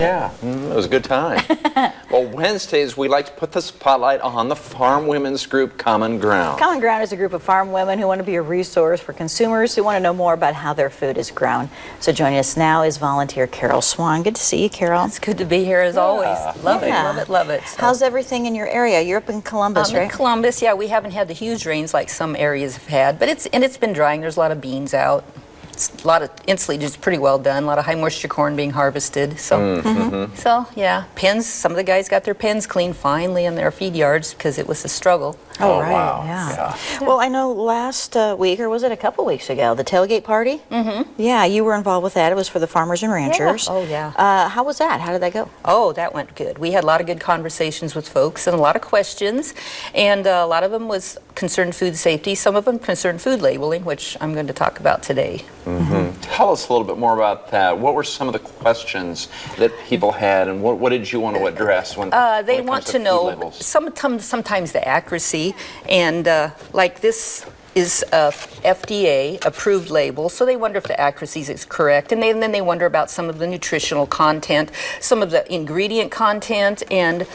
Yeah, it was a good time. Well, Wednesdays, we like to put the spotlight on the farm women's group, Common Ground. Common Ground is a group of farm women who want to be a resource for consumers who want to know more about how their food is grown. So joining us now is volunteer Karol Swan. Good to see you, Karol. It's good to be here as always. Love it, love it, love it. So. How's everything in your area? You're up in Columbus, right? In Columbus, yeah, we haven't had the huge rains like some areas have had, but it's been drying. There's a lot of beans out. A lot of ensilage is pretty well done. A lot of high moisture corn being harvested. So, so yeah, pens. Some of the guys got their pens cleaned finally in their feed yards because it was a struggle. Oh, right. Wow. Yeah. Well, I know last week, or was it a couple weeks ago, the tailgate party? Yeah, you were involved with that. It was for the farmers and ranchers. Yeah. Oh, yeah. How was that? How did that go? Oh, that went good. We had a lot of good conversations with folks and a lot of questions, and a lot of them was concerned food safety. Some of them concerned food labeling, which I'm going to talk about today. Tell us a little bit more about that. What were some of the questions that people had, and what did you want to address when they want to know sometimes the accuracy, and like this is a FDA approved label, so they wonder if the accuracy is correct, and then they wonder about some of the nutritional content, some of the ingredient content, and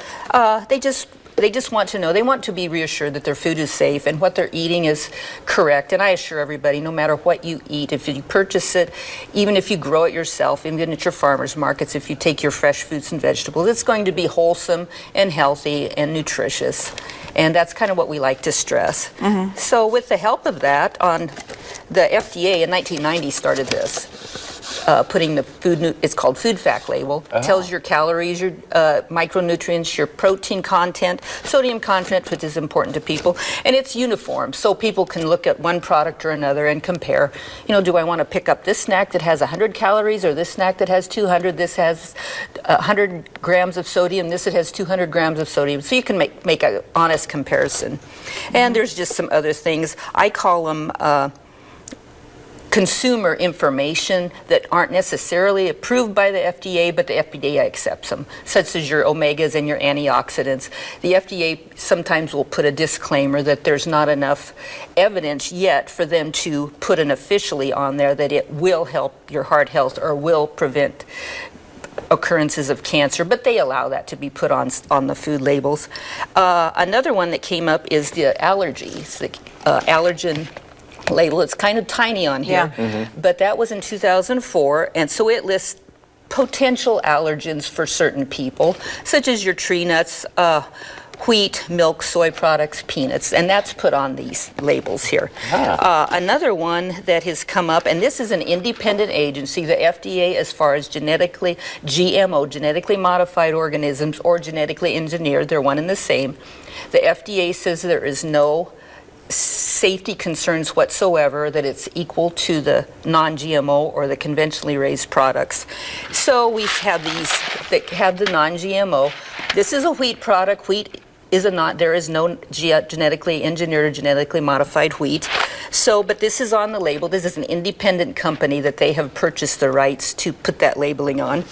they just want to know. They want to be reassured that their food is safe and what they're eating is correct. And I assure everybody, no matter what you eat, if you purchase it, even if you grow it yourself, even at your farmers markets, if you take your fresh fruits and vegetables, it's going to be wholesome and healthy and nutritious. And that's kind of what we like to stress. So with the help of that, on the FDA in 1990 started this. Putting the food, it's called food fact label, tells your calories, your micronutrients, your protein content, sodium content, which is important to people, and it's uniform, so people can look at one product or another and compare. You know, do I want to pick up this snack that has 100 calories, or this snack that has 200? This has 100 grams of sodium. This it has 200 grams of sodium. So you can make an honest comparison. And there's just some other things. I call them consumer information that aren't necessarily approved by the FDA, but the FDA accepts them, such as your omegas and your antioxidants. The FDA sometimes will put a disclaimer that there's not enough evidence yet for them to put an officially on there that it will help your heart health or will prevent occurrences of cancer, but they allow that to be put on the food labels. Another one that came up is the allergies, the allergen label. It's kind of tiny on here, but that was in 2004, and so it lists potential allergens for certain people, such as your tree nuts, wheat, milk, soy products, peanuts, and that's put on these labels here. Another one that has come up, and this is an independent agency, the FDA, as far as genetically modified organisms or genetically engineered, they're one and the same. The FDA says there is no safety concerns whatsoever, that it's equal to the non-GMO or the conventionally raised products. So we have these that have the non-GMO. This is a wheat product. Wheat is there is no genetically engineered or genetically modified wheat. So, but this is on the label. This is an independent company that they have purchased the rights to put that labeling on.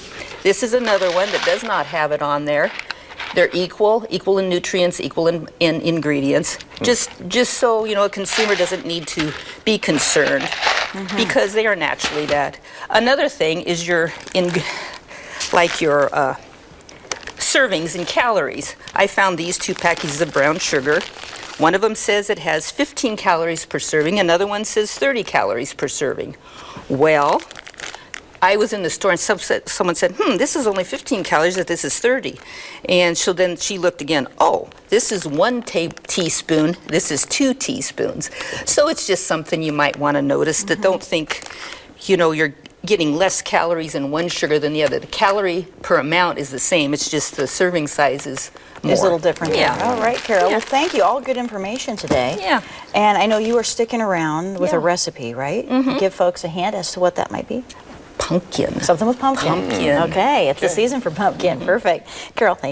This is another one that does not have it on there. They're equal in nutrients, equal in ingredients. Just so you know, a consumer doesn't need to be concerned because they are naturally that. Another thing is your servings and calories. I found these two packages of brown sugar. One of them says it has 15 calories per serving. Another one says 30 calories per serving. Well, I was in the store and someone said, this is only 15 calories, that this is 30. And so then she looked again, oh, this is 1 teaspoon, this is 2 teaspoons. So it's just something you might want to notice, that don't think, you know, you're getting less calories in one sugar than the other. The calorie per amount is the same, it's just the serving size is more. There's a little different. Yeah. All right, Karol. Well, thank you. All good information today. Yeah. And I know you are sticking around with a recipe, right? Give folks a hint as to what that might be. Pumpkin. Something with pumpkin. Pumpkin. Okay, it's the season for pumpkin. Perfect. Karol, thank you.